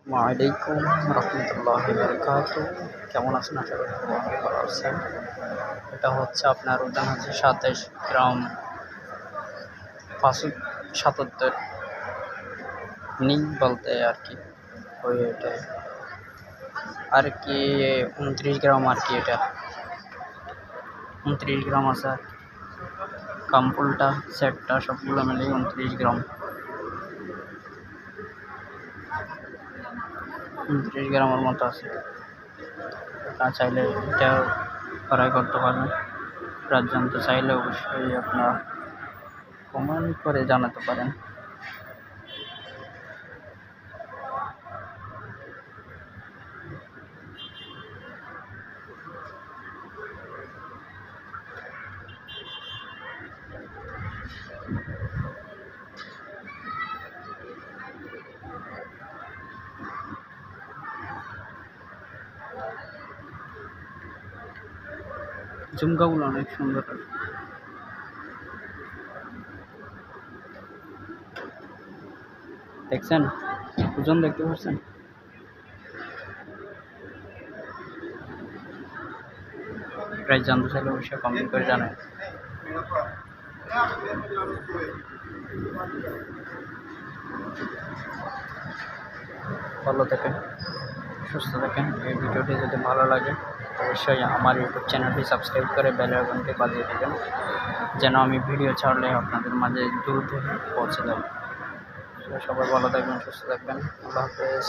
ওয়ালাইকুম রহমতুল্লাহি বারাকাতুহু। কেমন আছেন? আশা করি খুব অনেক ভালো আছেন। এটা হচ্ছে আপনার ওজন হচ্ছে ২৭ গ্রাম ৫৭৭ নিং বলতে আর কি ওই এটাই আর কি ২৯ গ্রাম আর কি এটা ২৯ গ্রাম আছে আর কি। কামফুলটা সেটটা সবগুলো মিলিয়ে ২৯ গ্রাম ২৯ গ্রামের মতো আছে। আপনারা চাইলে এটা ফ্রাই করতে পারবেন। রাত জানতে চাইলে অবশ্যই আপনারা কমেন্ট করে জানাতে পারেন। ঝুমকাগুলো অনেক সুন্দর। দেখছেন? ওজন দেখতে পাচ্ছেন? প্রাইস জানতে চাইলে অবশ্যই কমেন্ট করে জানান। ভালো থাকেন, সুস্থ থাকেন। এই ভিডিওটি যদি ভালো লাগে অবশ্যই আমার ইউটিউব চ্যানেলটি সাবস্ক্রাইব করে বেল আইকনটি বাজিয়ে দেবেন, যেন আমি ভিডিও ছাড়লে আপনাদের মাঝে দ্রুত পৌঁছে যাবে। সবাই ভালো থাকবেন, সুস্থ থাকবেন। আল্লাহ হাফেজ।